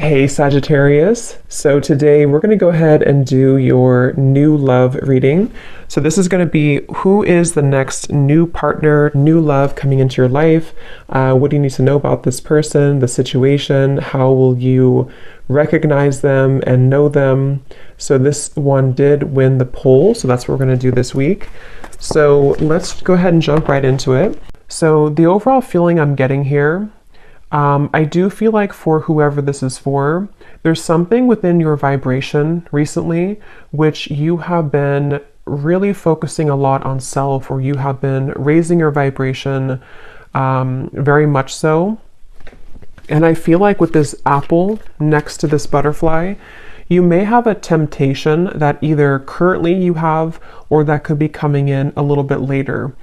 Hey Sagittarius, so today we're going to go ahead and do your new love reading. So this is going to be who is the next new partner, new love coming into your life. What do you need to know about this person, the situation? How will you recognize them and know them? So this one did win the poll, so that's what we're going to do this week. So let's go ahead and jump right into it. So the overall feeling I'm getting here, I do feel like for whoever this is for, there's something within your vibration recently which you have been really focusing a lot on self, or you have been raising your vibration very much so. And I feel like with this apple next to this butterfly, you may have a temptation that either currently you have or that could be coming in a little bit later.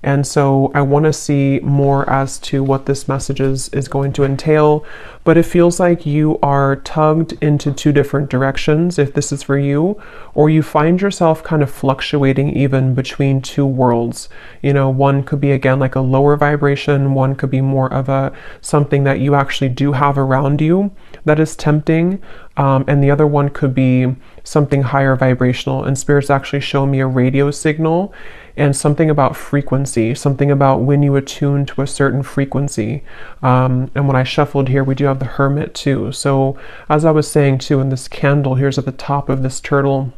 And so I want to see more as to what this message is going to entail, but it feels like you are tugged into two different directions if this is for you, or you find yourself kind of fluctuating even between two worlds. You know, one could be again like a lower vibration, one could be more of a something that you actually do have around you that is tempting, and the other one could be something higher vibrational. And Spirit's actually show me a radio signal and something about frequency, something about when you attune to a certain frequency. And when I shuffled here, we do have the Hermit too. So as I was saying too, in this candle here's at the top of this turtle,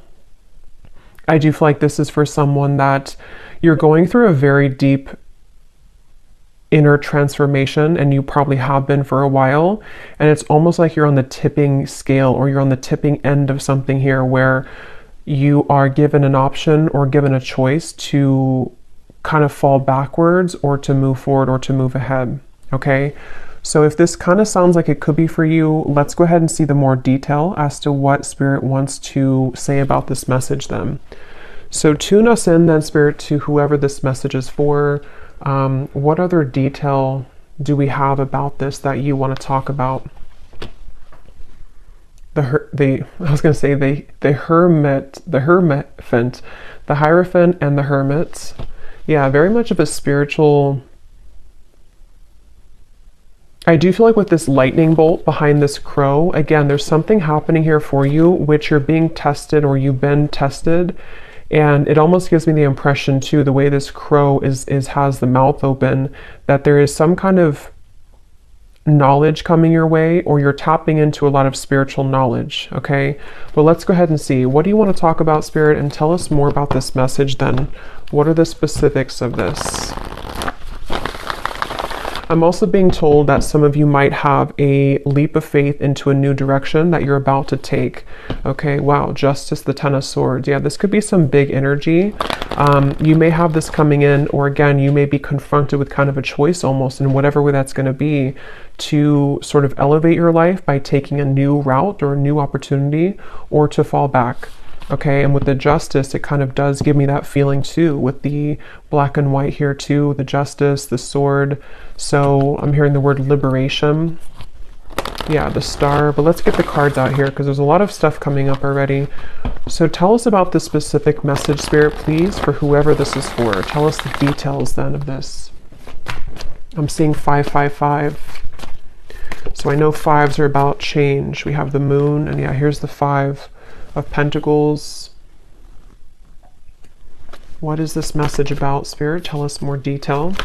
I do feel like this is for someone that you're going through a very deep inner transformation, and you probably have been for a while, and it's almost like you're on the tipping scale, or you're on the tipping end of something here where you are given an option or given a choice to kind of fall backwards or to move forward or to move ahead. Okay, so if this kind of sounds like it could be for you, let's go ahead and see the more detail as to what Spirit wants to say about this message then. So tune us in then, Spirit, to whoever this message is for. What other detail do we have about this that you want to talk about? The Hermit, the Hierophant, and the Hermit. Yeah, very much of a spiritual. I do feel like with this lightning bolt behind this crow, again, there's something happening here for you, which you're being tested, or you've been tested. And it almost gives me the impression too, the way this crow has the mouth open, that there is some kind of knowledge coming your way, or you're tapping into a lot of spiritual knowledge. Okay, well, let's go ahead and see, what do you want to talk about, Spirit, and tell us more about this message then. What are the specifics of this? I'm also being told that some of you might have a leap of faith into a new direction that you're about to take. Okay, wow, Justice, the Ten of Swords. Yeah, this could be some big energy. You may have this coming in, or again, you may be confronted with kind of a choice almost, in whatever way that's going to be, to sort of elevate your life by taking a new route or a new opportunity, or to fall back. Okay, and with the Justice, it kind of does give me that feeling too, with the black and white here too, the Justice, the Sword. So I'm hearing the word liberation. Yeah, the Star. But let's get the cards out here, because there's a lot of stuff coming up already. So tell us about the specific message, Spirit, please, for whoever this is for. Tell us the details then of this. I'm seeing 555. So I know fives are about change. We have the Moon, and yeah, here's the Five of Pentacles. What is this message about, Spirit? Tell us more detail.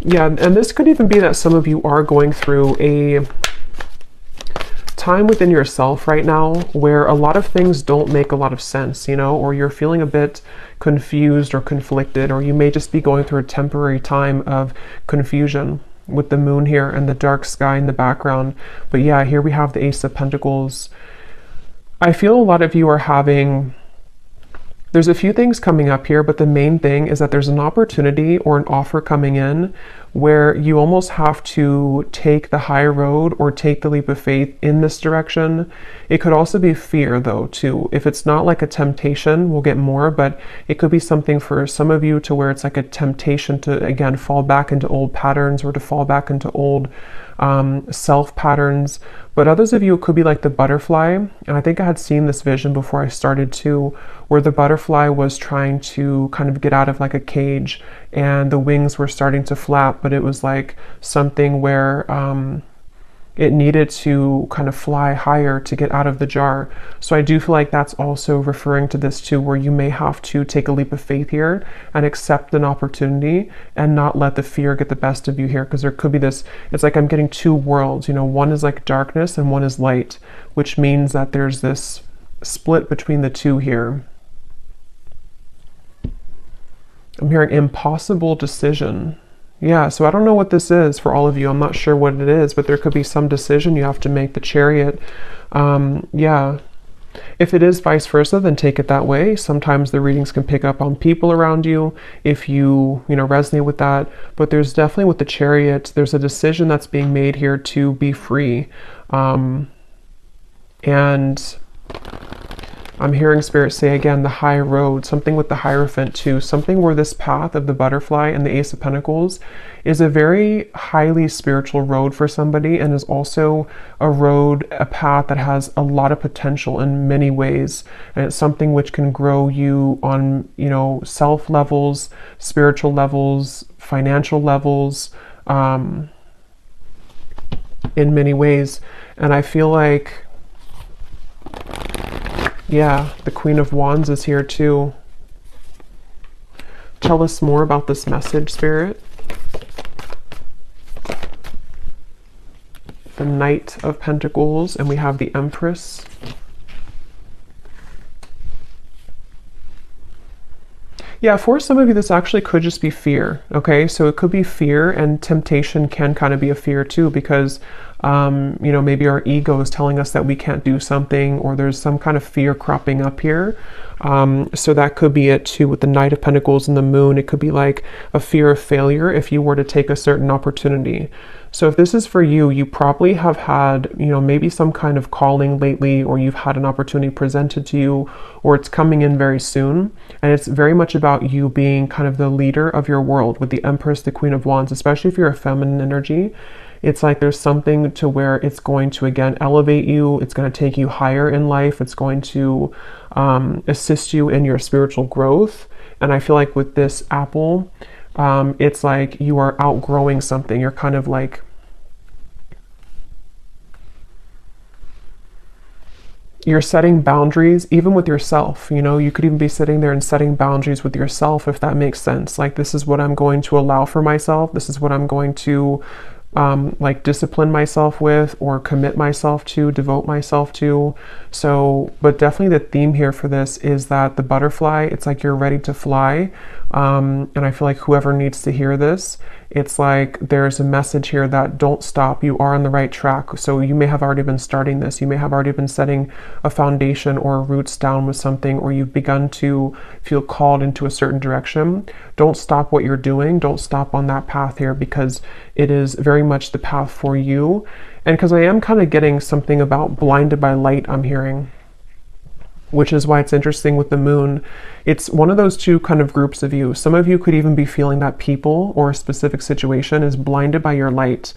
Yeah, and this could even be that some of you are going through a time within yourself right now where a lot of things don't make a lot of sense, you know, or you're feeling a bit confused or conflicted, or you may just be going through a temporary time of confusion with the Moon here and the dark sky in the background. But yeah, here we have the Ace of Pentacles. I feel a lot of you are having, there's a few things coming up here, but the main thing is that there's an opportunity or an offer coming in where you almost have to take the high road or take the leap of faith in this direction. It could also be fear though too. If it's not like a temptation, we'll get more, but it could be something for some of you to where it's like a temptation to, again, fall back into old patterns, or to fall back into old self patterns. But others of you, it could be like the butterfly. And I think I had seen this vision before I started too, where the butterfly was trying to kind of get out of like a cage and the wings were starting to flap, but it was like something where it needed to kind of fly higher to get out of the jar. So I do feel like that's also referring to this too, where you may have to take a leap of faith here and accept an opportunity and not let the fear get the best of you here, because there could be this, it's like I'm getting two worlds, you know, one is like darkness and one is light, which means that there's this split between the two here. I'm hearing impossible decision. Yeah, so I don't know what this is for all of you. I'm not sure what it is, but there could be some decision you have to make. The Chariot. Yeah. If it is vice versa, then take it that way. Sometimes the readings can pick up on people around you if you resonate with that. But there's definitely with the Chariot, there's a decision that's being made here to be free. And I'm hearing Spirit say again, the high road, something with the Hierophant too, something where this path of the butterfly and the Ace of Pentacles is a very highly spiritual road for somebody, and is also a road, a path that has a lot of potential in many ways. And it's something which can grow you on, self levels, spiritual levels, financial levels, in many ways. And I feel like, yeah, the Queen of Wands is here too. Tell us more about this message, Spirit. The Knight of Pentacles, and we have the Empress. Yeah, for some of you, this actually could just be fear, okay? So it could be fear, and temptation can kind of be a fear too, because, maybe our ego is telling us that we can't do something, or there's some kind of fear cropping up here. So that could be it too with the Knight of Pentacles and the Moon. It could be like a fear of failure if you were to take a certain opportunity. So if this is for you, you probably have had, maybe some kind of calling lately, or you've had an opportunity presented to you, or it's coming in very soon. And it's very much about you being kind of the leader of your world with the Empress, the Queen of Wands, especially if you're a feminine energy. It's like there's something to where it's going to, again, elevate you. It's going to take you higher in life. It's going to assist you in your spiritual growth. And I feel like with this apple, it's like you are outgrowing something. You're kind of like, you're setting boundaries even with yourself. You could even be sitting there and setting boundaries with yourself, if that makes sense. Like, this is what I'm going to allow for myself. This is what I'm going to discipline myself with, or commit myself to, devote myself to. So, but definitely the theme here for this is that the butterfly, it's like you're ready to fly. And I feel like whoever needs to hear this, it's like there's a message here that don't stop. You are on the right track. So you may have already been starting this. You may have already been setting a foundation or roots down with something, or you've begun to feel called into a certain direction. Don't stop what you're doing. Don't stop on that path here, because it is very much the path for you. And because I am kind of getting something about blinded by light, I'm hearing, which is why it's interesting with the Moon. It's one of those two kind of groups of you. Some of you could even be feeling that people or a specific situation is blinded by your light,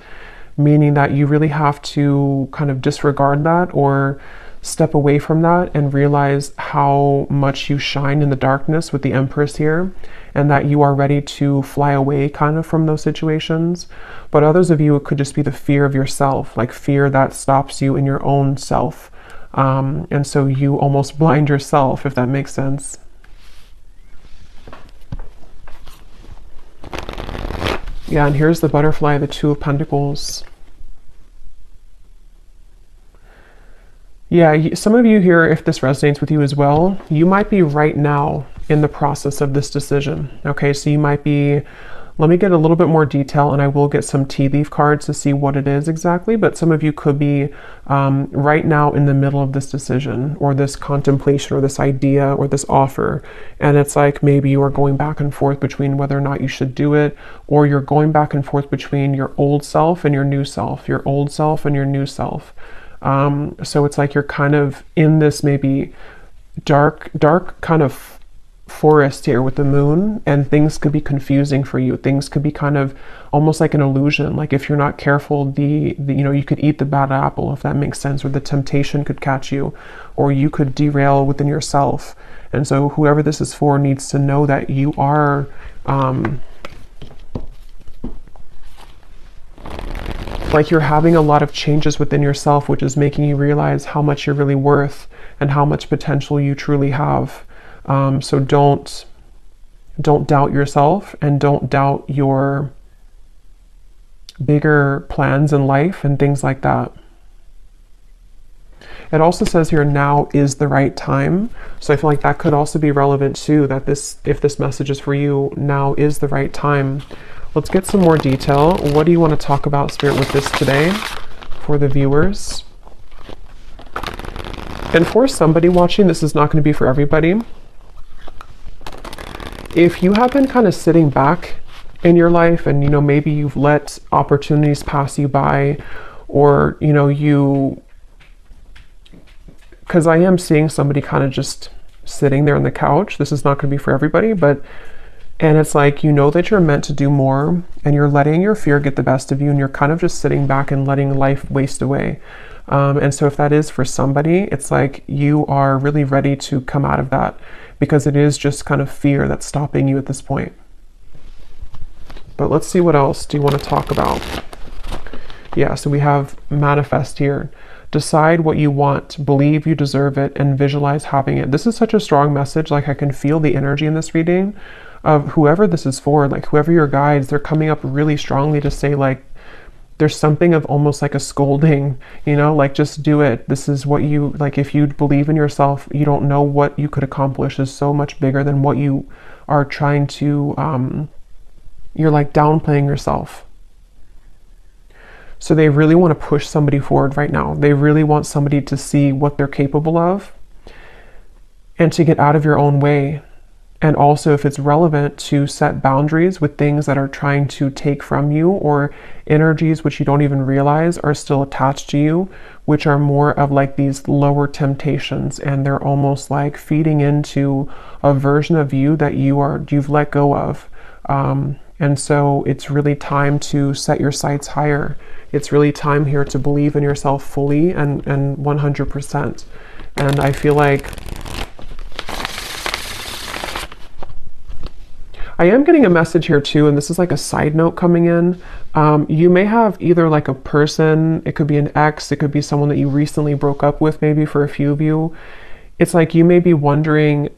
meaning that you really have to kind of disregard that or step away from that and realize how much you shine in the darkness with the Empress here, and that you are ready to fly away kind of from those situations. But others of you, it could just be the fear of yourself, like fear that stops you in your own self. And so you almost blind yourself, if that makes sense. Yeah, and here's the butterfly, the Two of Pentacles. Yeah, some of you here, if this resonates with you as well, you might be right now in the process of this decision. Okay, so you might be, let me get a little bit more detail, and I will get some tea leaf cards to see what it is exactly, but some of you could be right now in the middle of this decision, or this contemplation, or this idea, or this offer. And it's like maybe you are going back and forth between whether or not you should do it, or you're going back and forth between your old self and your new self, your old self and your new self. So it's like you're kind of in this maybe dark kind of forest here with the moon, and things could be confusing for you. Things could be kind of almost like an illusion. Like if you're not careful, the you could eat the bad apple, if that makes sense, or the temptation could catch you, or you could derail within yourself. And so whoever this is for needs to know that you are like you're having a lot of changes within yourself, which is making you realize how much you're really worth and how much potential you truly have. So don't doubt yourself, and don't doubt your bigger plans in life and things like that. It also says here, now is the right time. So I feel like that could also be relevant too, that if this message is for you, now is the right time. Let's get some more detail. What do you want to talk about, Spirit, with this today for the viewers? And for somebody watching, this is not going to be for everybody. If you have been kind of sitting back in your life and, maybe you've let opportunities pass you by, or, because I am seeing somebody kind of just sitting there on the couch. This is not going to be for everybody, and it's like, that you're meant to do more, and you're letting your fear get the best of you, and you're kind of just sitting back and letting life waste away. And so if that is for somebody, it's like you are really ready to come out of that, because it is just kind of fear that's stopping you at this point. But let's see, what else do you want to talk about? Yeah, so we have manifest here. Decide what you want, believe you deserve it, and visualize having it. This is such a strong message. Like, I can feel the energy in this reading of whoever this is for, like whoever your guides, they're coming up really strongly to say, like, there's something of almost like a scolding, like, just do it. This is what you, like, if you believe in yourself, you don't know what you could accomplish is so much bigger than what you are trying to, you're like downplaying yourself. So they really want to push somebody forward right now. They really want somebody to see what they're capable of and to get out of your own way. And also, if it's relevant, to set boundaries with things that are trying to take from you, or energies which you don't even realize are still attached to you, which are more of like these lower temptations, and they're almost like feeding into a version of you that you've let go of. And so it's really time to set your sights higher. It's really time here to believe in yourself fully and 100%. And I feel like I am getting a message here too, and this is like a side note coming in. You may have either like a person, it could be an ex, it could be someone that you recently broke up with, maybe for a few of you. It's like you may be wondering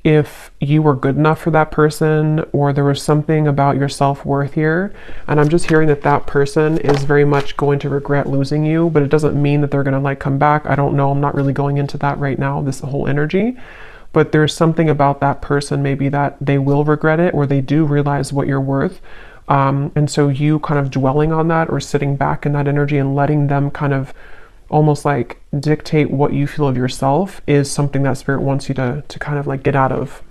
if you were good enough for that person, or there was something about your self-worth here. And I'm just hearing that that person is very much going to regret losing you, but it doesn't mean that they're going to like come back. I don't know. I'm not really going into that right now, this whole energy. But there's something about that person maybe that they will regret it, or they do realize what you're worth. And so you kind of dwelling on that, or sitting back in that energy and letting them kind of almost like dictate what you feel of yourself, is something that Spirit wants you to kind of like get out of.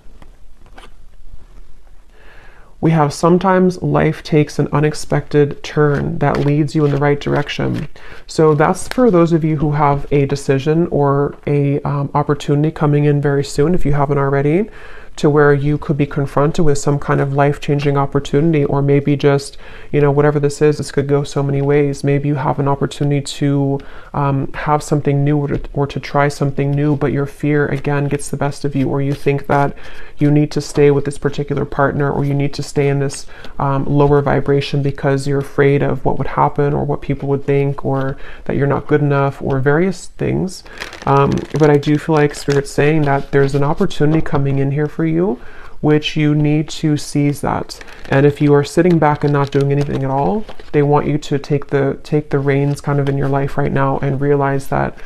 We have, sometimes life takes an unexpected turn that leads you in the right direction. So that's for those of you who have a decision or a opportunity coming in very soon, if you haven't already, to where you could be confronted with some kind of life-changing opportunity, or maybe just, whatever this is, this could go so many ways. Maybe you have an opportunity to have something new, or to try something new, but your fear again gets the best of you, or you think that you need to stay with this particular partner, or you need to stay in this lower vibration because you're afraid of what would happen, or what people would think, or that you're not good enough, or various things. But I do feel like Spirit's saying that there's an opportunity coming in here for you, which you need to seize that. And if you are sitting back and not doing anything at all, they want you to take the reins kind of in your life right now, and realize that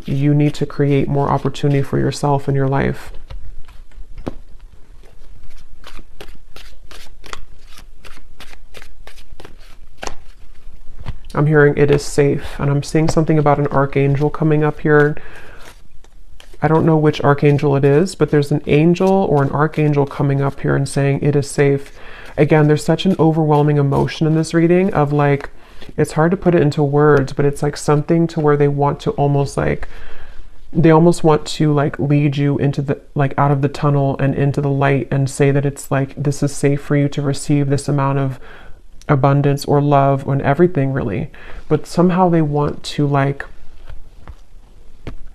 you need to create more opportunity for yourself in your life. I'm hearing it is safe, and I'm seeing something about an archangel coming up here. I don't know which archangel it is, but there's an angel or an archangel coming up here and saying it is safe. Again, there's such an overwhelming emotion in this reading of like, it's hard to put it into words, but it's like something to where they want to almost like, they almost want to like lead you into the, like out of the tunnel and into the light, and say that it's like, this is safe for you to receive this amount of abundance or love and everything, really. But somehow they want to like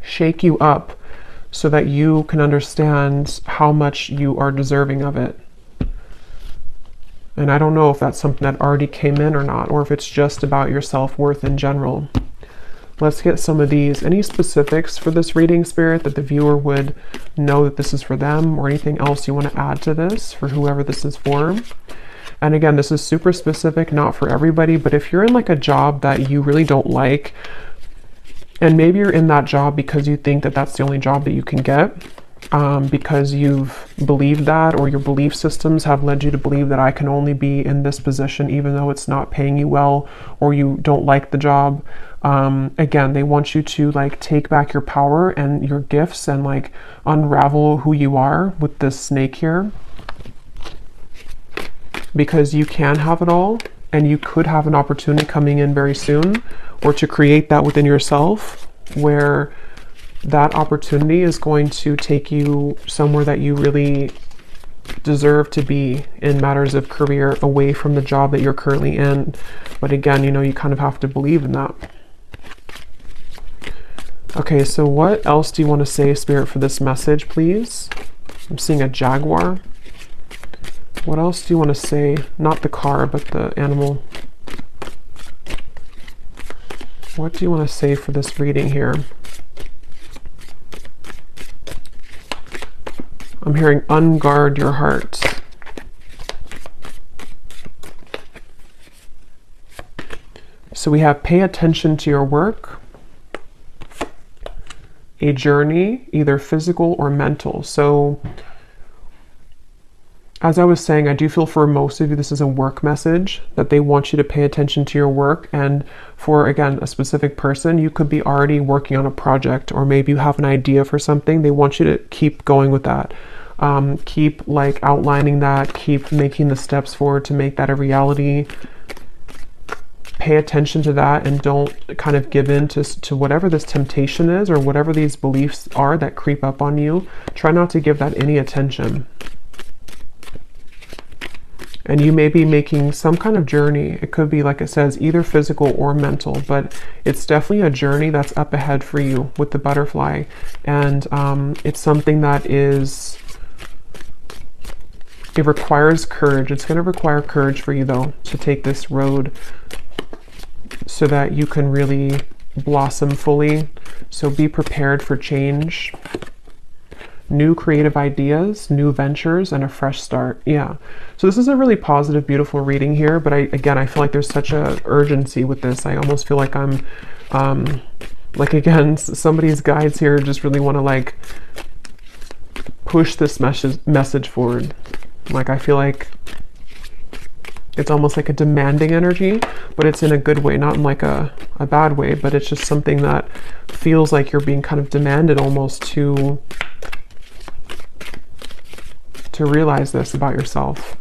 shake you up so that you can understand how much you are deserving of it. And I don't know if that's something that already came in or not, or if it's just about your self-worth in general. Let's get some of these. Any specifics for this reading, Spirit, that the viewer would know that this is for them, or anything else you want to add to this for whoever this is for? And again, this is super specific, not for everybody, but if you're in like a job that you really don't like, and maybe you're in that job because you think that that's the only job that you can get, because you've believed that, or your belief systems have led you to believe that I can only be in this position even though it's not paying you well, or you don't like the job. Again, they want you to like take back your power and your gifts and like unravel who you are with this snake here, because you can have it all, and you could have an opportunity coming in very soon, or to create that within yourself, where that opportunity is going to take you somewhere that you really deserve to be in matters of career, away from the job that you're currently in. But again, you know, you kind of have to believe in that. Okay, so what else do you want to say, Spirit, for this message, please? I'm seeing a jaguar. What else do you want to say? Not the car, but the animal. What do you want to say for this reading here? I'm hearing unguard your heart. So we have pay attention to your work, a journey, either physical or mental. So as I was saying, I do feel for most of you, this is a work message, that they want you to pay attention to your work. And for, again, a specific person, you could be already working on a project, or maybe you have an idea for something. They want you to keep going with that. Keep like outlining that, keep making the steps forward to make that a reality. Pay attention to that, and don't kind of give in to whatever this temptation is, or whatever these beliefs are that creep up on you. Try not to give that any attention. And you may be making some kind of journey. It could be, like it says, either physical or mental, but it's definitely a journey that's up ahead for you with the butterfly. And it's something that is, it requires courage. It's going to require courage for you, though, to take this road so that you can really blossom fully. So be prepared for change. New creative ideas, new ventures, and a fresh start. Yeah. So this is a really positive, beautiful reading here. But I feel like there's such a urgency with this. I almost feel like I'm, like, again, somebody's guides here just really want to like push this message forward. Like, I feel like it's almost like a demanding energy, but it's in a good way, not in like a bad way, but it's just something that feels like you're being kind of demanded almost to realize this about yourself.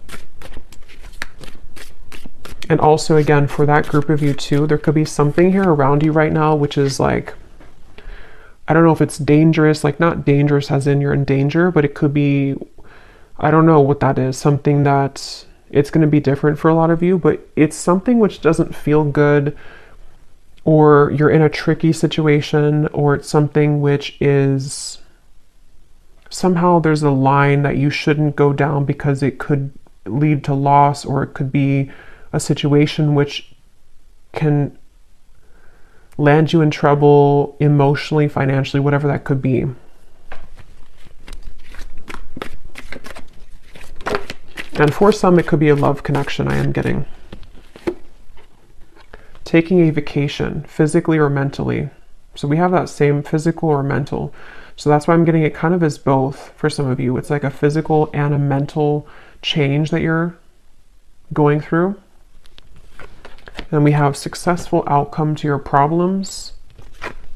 And also, again, for that group of you too, there could be something here around you right now which is like, I don't know if it's dangerous, like not dangerous as in you're in danger, but it could be, I don't know what that is, something that it's going to be different for a lot of you, but it's something which doesn't feel good, or you're in a tricky situation, or it's something which is somehow there's a line that you shouldn't go down because it could lead to loss, or it could be a situation which can land you in trouble emotionally, financially, whatever that could be. And for some, it could be a love connection, I am getting. Taking a vacation, physically or mentally. So we have that same physical or mental. So that's why I'm getting it kind of as both for some of you. It's like a physical and a mental change that you're going through. And we have successful outcome to your problems.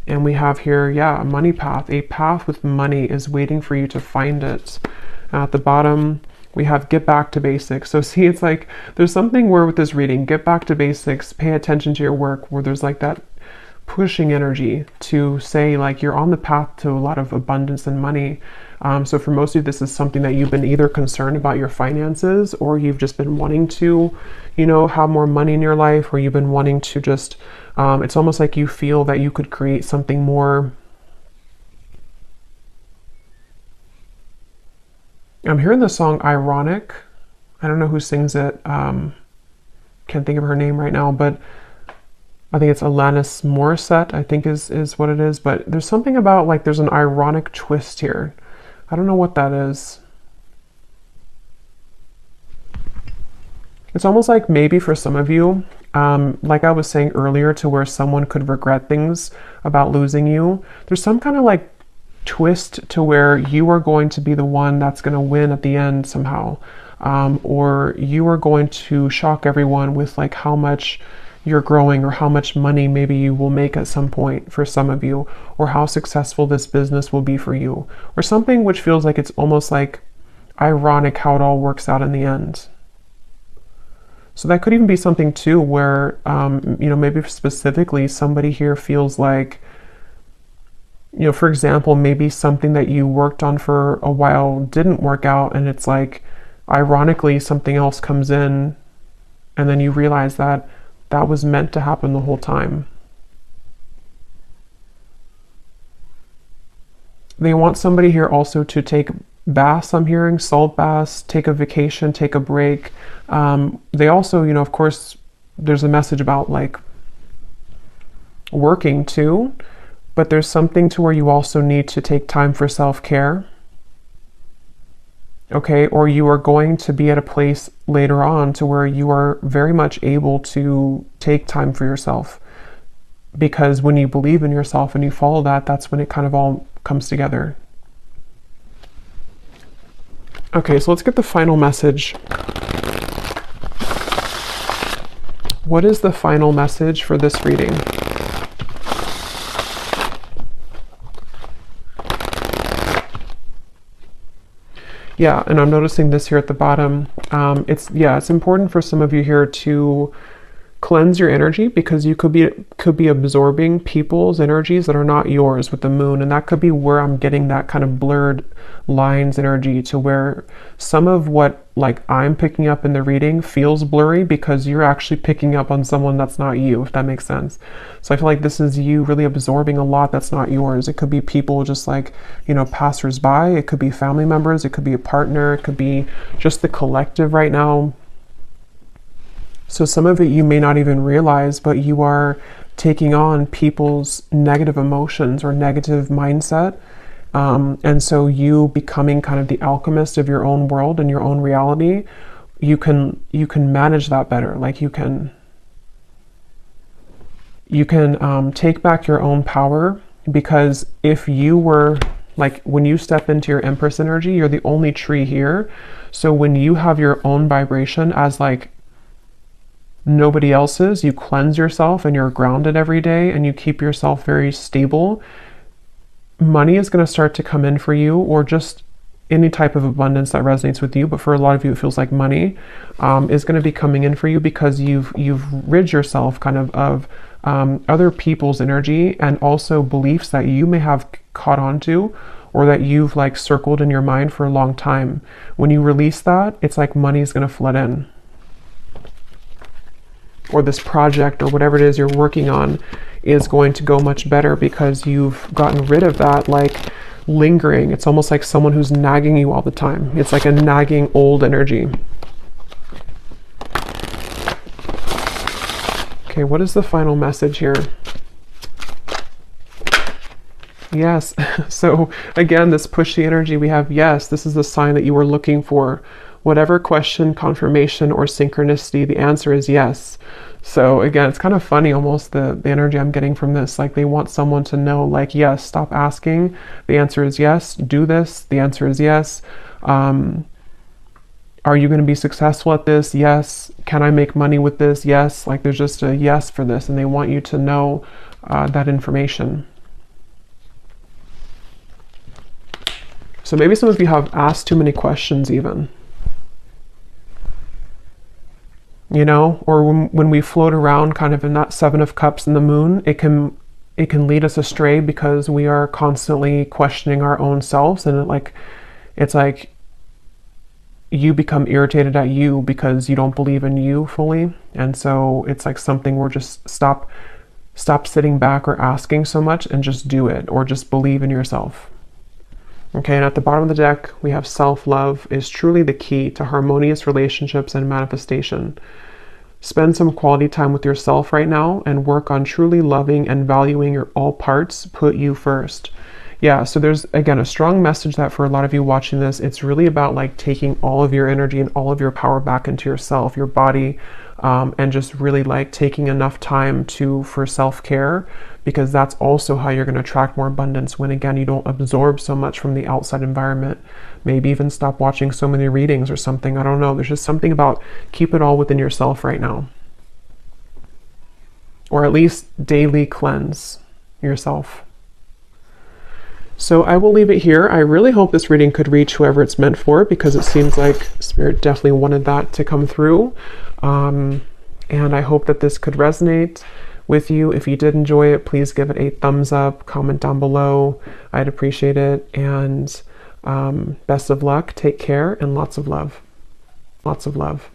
And we have here, yeah, a money path. A path with money is waiting for you to find it. At the bottom, we have get back to basics. So see, it's like there's something where with this reading, get back to basics, pay attention to your work, where there's like that pushing energy to say like you're on the path to a lot of abundance and money. So for most of you, this is something that you've been either concerned about your finances, or you've just been wanting to, you know, have more money in your life, or you've been wanting to just, it's almost like you feel that you could create something more. I'm hearing the song Ironic. I don't know who sings it. Can't think of her name right now, but I think it's Alanis Morissette, I think is what it is. But there's something about like there's an ironic twist here. I don't know what that is. It's almost like maybe for some of you, like I was saying earlier, to where someone could regret things about losing you. There's some kind of like twist to where you are going to be the one that's going to win at the end somehow. Or you are going to shock everyone with like how much you're growing, or how much money maybe you will make at some point for some of you, or how successful this business will be for you, or something which feels like it's almost like ironic how it all works out in the end. So that could even be something too where, you know, maybe specifically somebody here feels like, you know, for example, maybe something that you worked on for a while didn't work out, and it's like, ironically, something else comes in, and then you realize that that was meant to happen the whole time. They want somebody here also to take baths, I'm hearing, salt baths, take a vacation, take a break. They also, you know, of course, there's a message about like working too, but there's something to where you also need to take time for self-care. Okay, or you are going to be at a place later on to where you are very much able to take time for yourself. Because when you believe in yourself and you follow that, that's when it kind of all comes together. Okay, so let's get the final message. What is the final message for this reading? Yeah, and I'm noticing this here at the bottom. It's important for some of you here to cleanse your energy, because you could be absorbing people's energies that are not yours with the moon, and that could be where I'm getting that kind of blurred lines energy, to where some of what like I'm picking up in the reading feels blurry because you're actually picking up on someone that's not you, if that makes sense. So I feel like this is you really absorbing a lot that's not yours. It could be people just like, you know, passersby, it could be family members, it could be a partner, it could be just the collective right now. So some of it you may not even realize, but you are taking on people's negative emotions or negative mindset. And so you becoming kind of the alchemist of your own world and your own reality, you can manage that better. Like you can take back your own power, because if you were like, when you step into your Empress energy, you're the only tree here. So when you have your own vibration as like nobody else's, you cleanse yourself and you're grounded every day and you keep yourself very stable, money is going to start to come in for you, or just any type of abundance that resonates with you. But for a lot of you, it feels like money is going to be coming in for you, because you've rid yourself kind of other people's energy, and also beliefs that you may have caught on to, or that you've like circled in your mind for a long time. When you release that, it's like money is going to flood in. Or this project or whatever it is you're working on is going to go much better, because you've gotten rid of that like lingering. It's almost like someone who's nagging you all the time. It's like a nagging old energy. Okay, what is the final message here? Yes. So again, this pushy energy, we have yes, this is the sign that you were looking for. Whatever question, confirmation, or synchronicity, the answer is yes. So again, it's kind of funny almost the energy I'm getting from this. Like they want someone to know like, yes, stop asking. The answer is yes. Do this. The answer is yes. Are you going to be successful at this? Yes. Can I make money with this? Yes. Like there's just a yes for this, and they want you to know that information. So maybe some of you have asked too many questions even. You know, or when we float around kind of in that Seven of Cups and the moon, it can it can lead us astray because we are constantly questioning our own selves, and it's like you become irritated at you because you don't believe in you fully. And so it's like something where just stop sitting back or asking so much and just do it, or just believe in yourself. Okay, and at the bottom of the deck, we have self-love is truly the key to harmonious relationships and manifestation. Spend some quality time with yourself right now and work on truly loving and valuing your all parts. Put you first. Yeah, so there's, again, a strong message that for a lot of you watching this, it's really about like taking all of your energy and all of your power back into yourself, your body, and just really like taking enough time for self-care, because that's also how you're going to attract more abundance when, again, you don't absorb so much from the outside environment. Maybe even stop watching so many readings or something. I don't know. There's just something about keep it all within yourself right now. Or at least daily cleanse yourself. So I will leave it here. I really hope this reading could reach whoever it's meant for, because it seems like Spirit definitely wanted that to come through. And I hope that this could resonate with you. If you did enjoy it, please give it a thumbs up, comment down below. I'd appreciate it. And best of luck, take care, and lots of love. Lots of love.